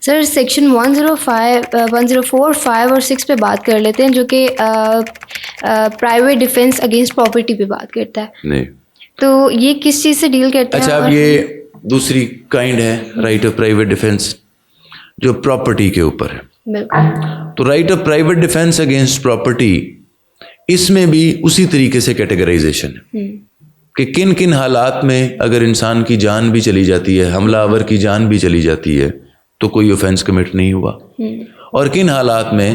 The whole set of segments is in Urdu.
سر سیکشن 104, 5 اور 6 پہ بات کر لیتے ہیں جو کہ پرائیویٹ ڈیفینس اگینسٹ پراپرٹی پہ بات کرتا ہے. نہیں تو یہ کس چیز سے ڈیل کرتا ہے؟ اچھا اب یہ دوسری کائنڈ ہے رائٹ آف پرائیویٹ ڈیفینس جو پراپرٹی کے اوپر ہے. بالکل. تو right of private defence against property اس میں بھی اسی طریقے سے کیٹیگرائزیشن ہے کہ کن کن حالات میں اگر انسان کی جان بھی چلی جاتی ہے, حملہ آور کی جان بھی چلی جاتی ہے تو کوئی اوفینس کمٹ نہیں ہوا, اور کن حالات میں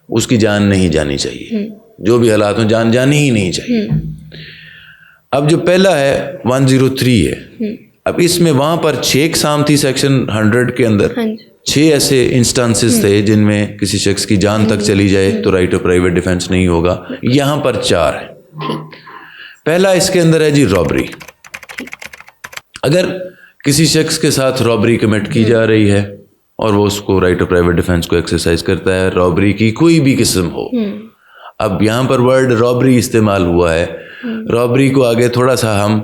اس کی جان نہیں جانی چاہیے, جو بھی حالات میں جان جانی ہی نہیں چاہیے. اب جو پہلا ہے 103 ہے, اب اس میں وہاں پر 6 اقسام تھی سیکشن 100 کے اندر, 6 ایسے انسٹانسز تھے جن میں کسی شخص کی جان تک چلی جائے تو رائٹ آف پرائیویٹ ڈیفینس نہیں ہوگا. یہاں پر 4 ہے. پہلا اس کے اندر ہے جی رابری. اگر کسی شخص کے ساتھ رابری کمٹ کی جا رہی ہے اور وہ اس کو رائٹ آف پرائیویٹ ڈیفینس کو ایکسرسائز کرتا ہے, رابری کی کوئی بھی قسم ہو. اب یہاں پر ورڈ رابری استعمال ہوا ہے, رابری کو آگے تھوڑا سا ہم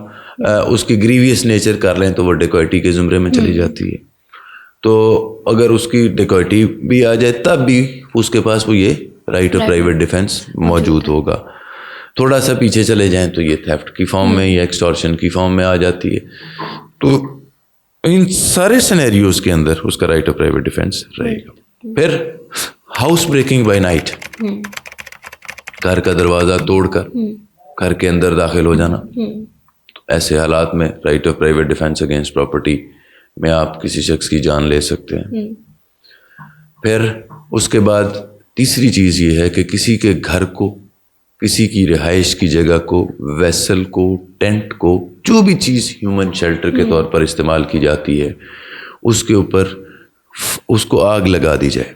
اس کی گریویس نیچر کر لیں تو وہ ڈیکوئٹی کے زمرے میں چلی جاتی ہے. تو اگر اس کی ڈیکوئٹی بھی آ جائے تب بھی اس کے پاس وہ یہ رائٹ آف پرائیویٹ ڈیفینس موجود ہوگا. تھوڑا سا پیچھے چلے جائیں تو یہ تھیفٹ کی فارم میں یا ایکسٹورشن کی فارم میں آ جاتی ہے. تو ان سارے سینیریوز کے اندر اس کا رائٹ آف پرائیویٹ ڈیفینس رہے گا. پھر ہاؤس بریکنگ بائی نائٹ, گھر کا دروازہ توڑ کر گھر کے اندر داخل ہو جانا, ایسے حالات میں right of private defence against property میں آپ کسی شخص کی جان لے سکتے ہیں. پھر اس کے بعد تیسری چیز یہ ہے کہ کسی کے گھر کو, کسی کی رہائش کی جگہ کو, ویسل کو, ٹینٹ کو, جو بھی چیز ہیومن شیلٹر کے طور پر استعمال کی جاتی ہے اس کے اوپر اس کو آگ لگا دی جائے.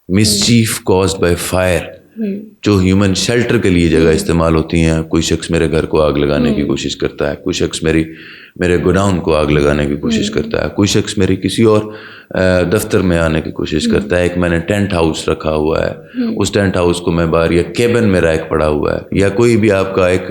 مسچیف کازڈ بائی فائر جو ہیومن شیلٹر کے لیے جگہ استعمال ہوتی ہیں, کوئی شخص میرے گھر کو آگ لگانے کی کوشش کرتا ہے, کوئی شخص میرے گوڈاؤن کو آگ لگانے کی کوشش کرتا ہے, کوئی شخص میری کسی اور دفتر میں آنے کی کوشش کرتا ہے. ایک میں نے ٹینٹ ہاؤس رکھا ہوا ہے, اس ٹینٹ ہاؤس کو میں باہر یا کیبن میں ریک پڑا ہوا ہے, یا کوئی بھی آپ کا ایک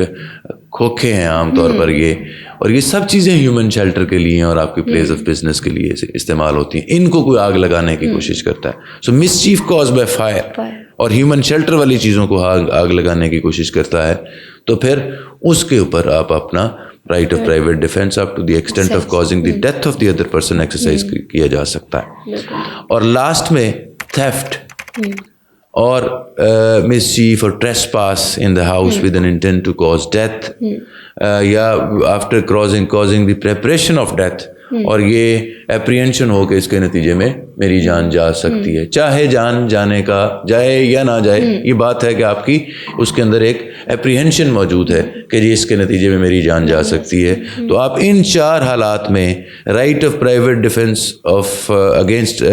کھوکھے ہیں عام طور پر یہ, اور یہ سب چیزیں ہیومن شیلٹر کے لیے ہیں اور آپ کی پلیس آف بزنس کے لیے استعمال ہوتی ہیں. ان کو کوئی آگ لگانے کی کوشش کرتا ہے. سو مس چیف کاز بائی فائر اور ہیومن شیلٹر والی چیزوں کو آگ لگانے کی کوشش کرتا ہے, تو پھر اس کے اوپر آپ اپنا right of private defence up to the extent of causing the death of the other person exercise کیا جا سکتا ہے. اور لاسٹ میں تھیفٹ اور مسچیف اور trespass in the house with an intent to cause death, یا after causing the preparation of death, اور یہ اپریہنشن ہو کہ اس کے نتیجے میں میری جان جا سکتی ہے. چاہے جان جانے کا جائے یا نہ جائے, یہ بات ہے کہ آپ کی اس کے اندر ایک اپریہنشن موجود ہے کہ جی اس کے نتیجے میں میری جان جا سکتی ہے. تو آپ ان 4 حالات میں right of private defence of against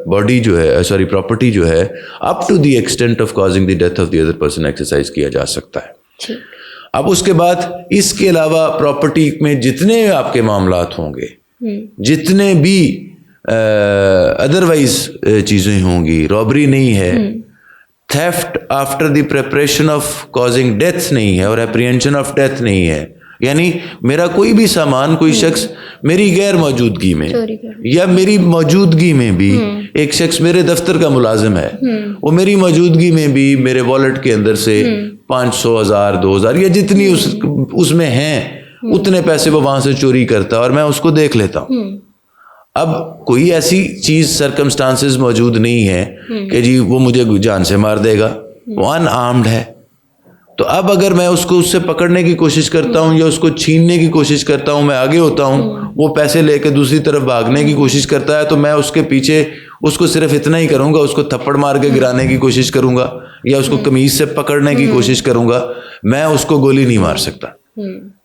body جو ہے, سوری پراپرٹی جو ہے, up to the extent of causing the death of the other person exercise کیا جا سکتا ہے. اب اس کے بعد اس کے علاوہ پراپرٹی میں جتنے آپ کے معاملات ہوں گے, جتنے بھی ادروائز چیزیں ہوں گی, رابری نہیں ہے, theft after the preparation of causing death نہیں ہے, اور اپریہنشن آف ڈیتھ نہیں ہے, یعنی میرا کوئی بھی سامان کوئی شخص میری غیر موجودگی میں یا میری موجودگی میں بھی, ایک شخص میرے دفتر کا ملازم ہے, وہ میری موجودگی میں بھی میرے والیٹ کے اندر سے 500, 1000, 2000 یا جتنی اس میں ہیں اتنے پیسے وہ وہاں سے چوری کرتا ہے اور میں اس کو دیکھ لیتا ہوں. اب کوئی ایسی چیز سرکمسٹانسز موجود نہیں ہے کہ جی وہ مجھے جان سے مار دے گا, وہ ان آرمڈ ہے. تو اب اگر میں اس کو اس سے پکڑنے کی کوشش کرتا ہوں یا اس کو چھیننے کی کوشش کرتا ہوں, میں آگے ہوتا ہوں, وہ پیسے لے کے دوسری طرف بھاگنے کی کوشش کرتا ہے, تو میں اس کے پیچھے اس کو صرف اتنا ہی کروں گا, اس کو تھپڑ مار کے گرانے کی کوشش کروں گا یا اس کو قمیض سے پکڑنے کی کوشش کروں گا, میں اس کو گولی نہیں مار سکتا,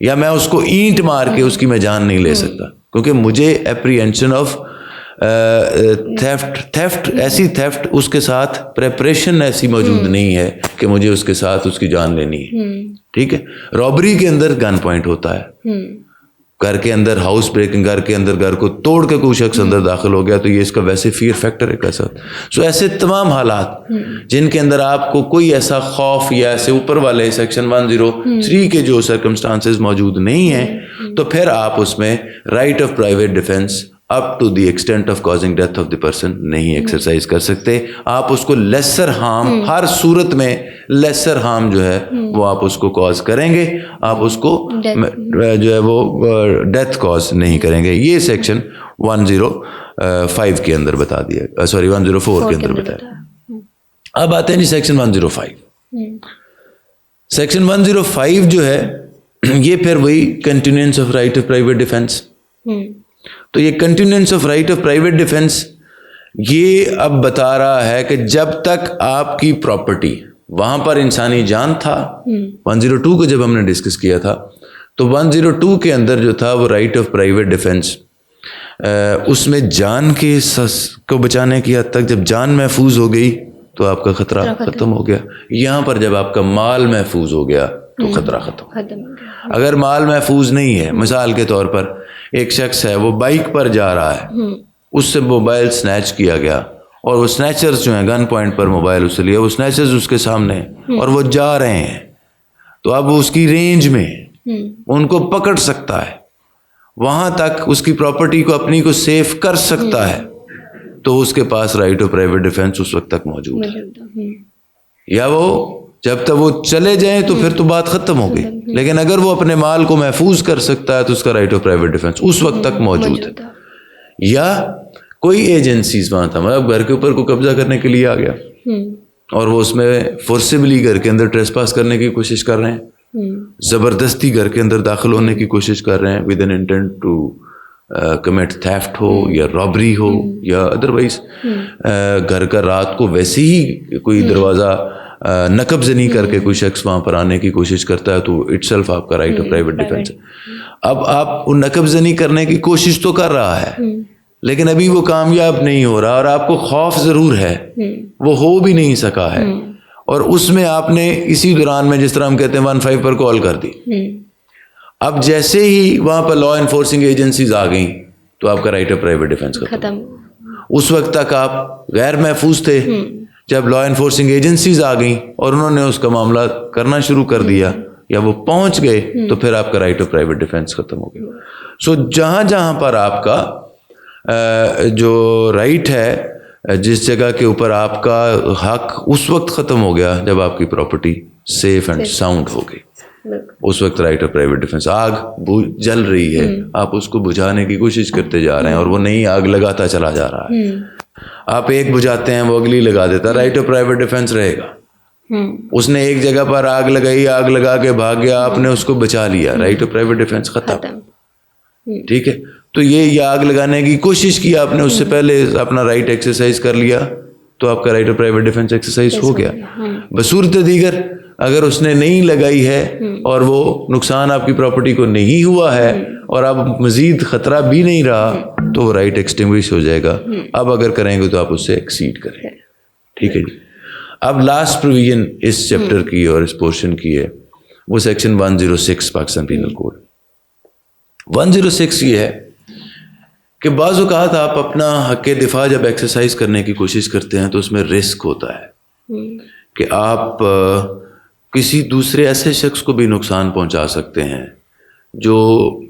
یا میں اس کو اینٹ مار کے اس کی میں جان نہیں لے سکتا, کیونکہ مجھے اپریہنشن آف تھیفٹ ایسی تھیفٹ اس کے ساتھ پریپریشن ایسی موجود نہیں ہے کہ مجھے اس کے ساتھ اس کی جان لینی ہے. ٹھیک ہے. رابری کے اندر گن پوائنٹ ہوتا ہے, گھر کے اندر ہاؤس بریکنگ, گھر کے اندر گھر کو توڑ کے کوئی شخص اندر داخل ہو گیا تو یہ اس کا ویسے فیئر فیکٹر ہے کیسا. سو ایسے تمام حالات جن کے اندر آپ کو کوئی ایسا خوف یا ایسے اوپر والے سیکشن 103 کے جو سرکمسٹانسز موجود نہیں ہیں, تو پھر آپ اس میں right of private defence up to the extent of causing death of the person نہیں ایکسرسائز کر سکتے. آپ اس کو لیسر ہارم، ہر صورت میں لیسر ہارم جو ہے وہ آپ اس کو کاز کریں گے، آپ اس کو جو ہے وہ ڈیتھ کاز نہیں کریں گے. یہ سیکشن 105 کے اندر بتا دیا، 104 کے اندر بتایا. اب آتے ہیں جی سیکشن 105. سیکشن 105 جو ہے یہ پھر وہی continuance of right of private defence. تو یہ continuance of right of private defence یہ اب بتا رہا ہے کہ جب تک آپ کی پراپرٹی، وہاں پر انسانی جان تھا 102 کو جب ہم نے ڈسکس کیا تھا تو 102 کے اندر جو تھا وہ رائٹ آف پرائیویٹ ڈیفینس، اس میں جان کے کو بچانے کی حد تک جب جان محفوظ ہو گئی تو آپ کا خطرہ ختم ہو گیا. یہاں پر جب آپ کا مال محفوظ ہو گیا تو خطرہ ختم. اگر مال محفوظ نہیں ہے، مثال کے طور پر ایک شخص ہے وہ بائک پر جا رہا ہے، اس سے موبائل سنیچ کیا گیا اور وہ سنیچرز جو ہیں گن پوائنٹ پر موبائل اس سے لیا، وہ سنیچرز اس کے سامنے ہیں اور وہ جا رہے ہیں، تو اب وہ اس کی رینج میں ان کو پکڑ سکتا ہے، وہاں تک اس کی پراپرٹی کو اپنی کو سیف کر سکتا ہے، تو اس کے پاس رائٹ آف پرائیویٹ ڈیفینس اس وقت تک موجود ہے. یا وہ جب تک وہ چلے جائیں تو پھر تو بات ختم ہو گئی، لیکن اگر وہ اپنے مال کو محفوظ کر سکتا ہے تو اس کا رائٹ آف پرائیویٹ ڈیفینس اس وقت تک موجود ہے. یا کوئی ایجنسیز وہاں تھا، مطلب گھر کے اوپر کو قبضہ کرنے کے لیے آ گیا اور وہ اس میں فورسبلی گھر کے اندر ٹریس پاس کرنے کی کوشش کر رہے ہیں، زبردستی گھر کے اندر داخل ہونے کی کوشش کر رہے ہیں with an intent to commit theft ہو یا رابری ہو یا ادروائز گھر کا رات کو ویسے ہی کوئی دروازہ نقب زنی کر کے کوئی شخص وہاں پر آنے کی کوشش کرتا ہے تو اٹ سیلف آپ کا رائٹ آف پرائیویٹ ڈیفینس ہے. اب آپ نقب زنی کرنے کی کوشش تو کر رہا ہے لیکن ابھی وہ کامیاب نہیں ہو رہا اور آپ کو خوف ضرور ہے، وہ ہو بھی نہیں سکا ہے، اور اس میں آپ نے اسی دوران میں جس طرح ہم کہتے ہیں 15 پر کال کر دی. اب جیسے ہی وہاں پر لا انفورسنگ ایجنسیز آ گئیں تو آپ کا رائٹ آف پرائیویٹ ڈیفینس ختم. اس وقت تک آپ غیر محفوظ تھے، جب لا انفورسنگ ایجنسیز آ گئیں اور انہوں نے اس کا معاملہ کرنا شروع کر دیا یا وہ پہنچ گئے تو پھر آپ کا رائٹ آف پرائیویٹ ڈیفینس ختم ہو گیا. سو جہاں جہاں پر آپ کا جو رائٹ ہے، جس جگہ کے اوپر آپ کا حق اس وقت ختم ہو گیا جب آپ کی پراپرٹی سیف اینڈ ساؤنڈ ہو گئی، اس وقت رائٹ آف پرائیویٹ ڈیفینس. آگ جل رہی ہے، آپ اس کو بجھانے کی کوشش کرتے جا رہے ہیں اور وہ نئی آگ لگاتا چلا جا رہا ہے، آپ ایک بجھاتے ہیں وہ اگلی لگا دیتا، رائٹ آف پرائیویٹ ڈیفینس رہے گا. اس نے ایک جگہ پر آگ لگائی، آگ لگا کے بھاگ گیا، آپ نے اس کو بچا لیا، رائٹ آف پرائیویٹ ڈیفینس ختم. ٹھیک ہے، تو یہ آگ لگانے کی کوشش کی آپ نے، اس سے پہلے اپنا رائٹ ایکسرسائز کر لیا تو آپ کا right of private defence exercise ہو گیا. بصورت دیگر اگر اس نے نہیں لگائی ہے اور وہ نقصان آپ کی پراپرٹی کو نہیں ہوا ہے اور اب مزید خطرہ بھی نہیں رہا تو وہ رائٹ ایکسٹنگوش ہو جائے گا. اب اگر کریں گے تو آپ اس سے ایکسیڈ کریں گے. ٹھیک ہے جی. اب لاسٹ پروویژن اس چیپٹر کی اور اس پورشن کی ہے وہ سیکشن 106 پاکستان پینل کوڈ. 106 یہ ہے کہ بعض اوقات آپ اپنا حق دفاع جب ایکسرسائز کرنے کی کوشش کرتے ہیں تو اس میں رسک ہوتا ہے کہ آپ کسی دوسرے ایسے شخص کو بھی نقصان پہنچا سکتے ہیں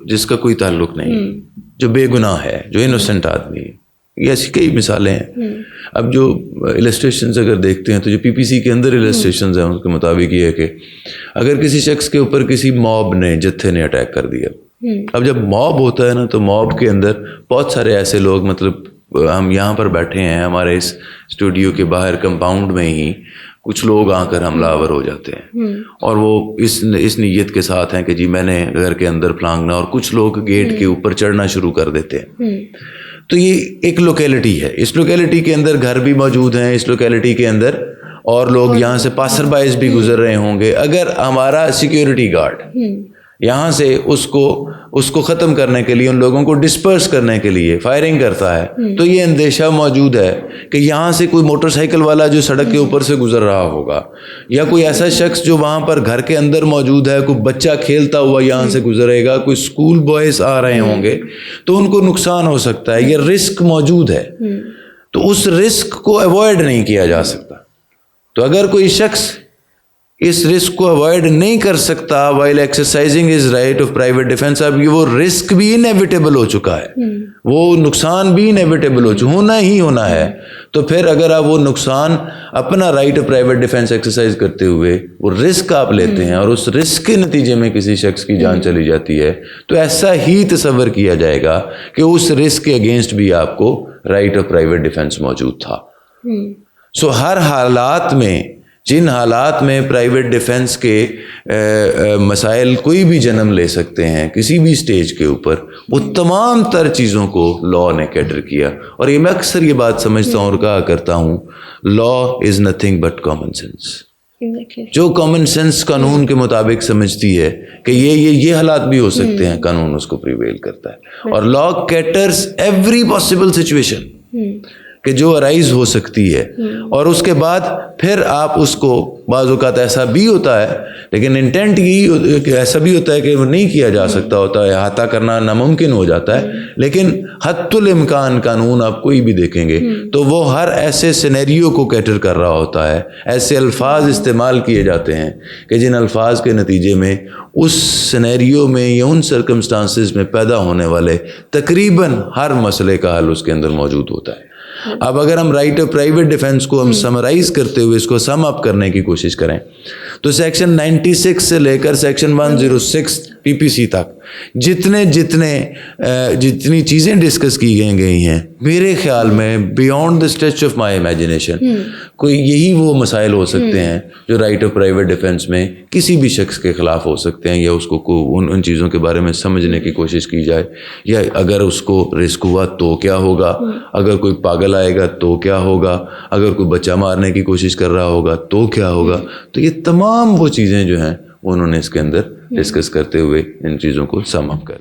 جس کا کوئی تعلق نہیں، جو بے گناہ ہے، جو انوسنٹ آدمی ہے. یہ ایسی کئی مثالیں ہیں. اب جو السٹریشنز اگر دیکھتے ہیں تو جو PPC کے اندر السٹریشنز ہیں ان کے مطابق یہ ہے کہ اگر کسی شخص کے اوپر کسی موب نے، جتھے نے اٹیک کر دیا، اب جب موب ہوتا ہے نا تو موب کے اندر بہت سارے ایسے لوگ، مطلب ہم یہاں پر بیٹھے ہیں ہمارے اس اسٹوڈیو کے باہر کمپاؤنڈ میں ہی کچھ لوگ آ کر حملہ آور ہو جاتے ہیں اور وہ اس نیت کے ساتھ ہیں کہ جی میں نے گھر کے اندر پھلانگنا، اور کچھ لوگ گیٹ کے اوپر چڑھنا شروع کر دیتے ہیں. تو یہ ایک لوکیلٹی ہے، اس لوکیلٹی کے اندر گھر بھی موجود ہیں، اس لوکیلٹی کے اندر اور لوگ یہاں سے پاسر بائز بھی گزر رہے ہوں گے. اگر ہمارا سیکیورٹی گارڈ یہاں سے اس کو ختم کرنے کے لیے، ان لوگوں کو ڈسپرس کرنے کے لیے فائرنگ کرتا ہے تو یہ اندیشہ موجود ہے کہ یہاں سے کوئی موٹر سائیکل والا جو سڑک کے اوپر سے گزر رہا ہوگا، یا کوئی ایسا شخص جو وہاں پر گھر کے اندر موجود ہے، کوئی بچہ کھیلتا ہوا یہاں سے گزرے گا، کوئی اسکول بوائز آ رہے ہوں گے تو ان کو نقصان ہو سکتا ہے. یہ رسک موجود ہے، تو اس رسک کو ایوائڈ نہیں کیا جا سکتا. تو اگر کوئی شخص اس رسک کو اوائڈ نہیں کر سکتا while exercising his right of private defence. اب یہ وہ رسک بھی انیویٹیبل ہو چکا ہے, وہ نقصان بھی انیویٹیبل ہونا ہی ہونا ہے. تو پھر اگر آپ وہ نقصان اپنا right of private defence exercise کرتے ہوئے وہ رسک آپ لیتے ہیں اور اس رسک کے نتیجے میں کسی شخص کی جان چلی جاتی ہے, تو ایسا ہی تصور کیا جائے گا کہ اس رسک کے اگینسٹ بھی آپ کو رائٹ آف پرائیویٹ ڈیفینس موجود تھا. سو ہر حالات میں, جن حالات میں پرائیویٹ ڈیفینس کے مسائل کوئی بھی جنم لے سکتے ہیں کسی بھی سٹیج کے اوپر, وہ تمام تر چیزوں کو لاء نے کیٹر کیا. اور یہ میں اکثر یہ بات سمجھتا ہوں اور کہا کرتا ہوں, law is nothing but common sense. جو کامن سینس قانون کے مطابق سمجھتی ہے کہ یہ حالات بھی ہو سکتے ہیں, قانون اس کو پریویل کرتا ہے. اور law caters every possible situation کہ جو ارائز ہو سکتی ہے, اور اس کے بعد پھر آپ اس کو, بعض اوقات ایسا بھی ہوتا ہے لیکن انٹینٹ یہی ایسا بھی ہوتا ہے کہ وہ نہیں کیا جا سکتا ہوتا ہے, احاطہ کرنا ناممکن ہو جاتا ہے, لیکن حت الامکان قانون آپ کوئی بھی دیکھیں گے تو وہ ہر ایسے سینیریو کو کیٹر کر رہا ہوتا ہے. ایسے الفاظ استعمال کیے جاتے ہیں کہ جن الفاظ کے نتیجے میں اس سینیریو میں یا ان سرکمسٹانسز میں پیدا ہونے والے تقریباً ہر مسئلے کا حل اس کے اندر موجود ہوتا ہے. اب اگر ہم رائٹ آف پرائیویٹ ڈیفینس کو ہم سمرائز کرتے ہوئے اس کو سم اپ کرنے کی کوشش کریں تو سیکشن 96 سے لے کر سیکشن 106 پی پی سی تک جتنی چیزیں ڈسکس کی گئی ہیں, میرے خیال میں beyond the stretch of my imagination کوئی یہی وہ مسائل ہو سکتے ہیں جو رائٹ آف پرائیویٹ ڈیفینس میں کسی بھی شخص کے خلاف ہو سکتے ہیں, یا اس کو ان چیزوں کے بارے میں سمجھنے کی کوشش کی جائے, یا اگر اس کو رسک ہوا تو کیا ہوگا, اگر کوئی پاگل آئے گا تو کیا ہوگا, اگر کوئی بچہ مارنے کی کوشش کر رہا ہوگا تو کیا ہوگا. تو یہ تمام وہ چیزیں جو ہیں انہوں نے اس کے اندر ڈسکس کرتے ہوئے ان چیزوں کو سم اپ کر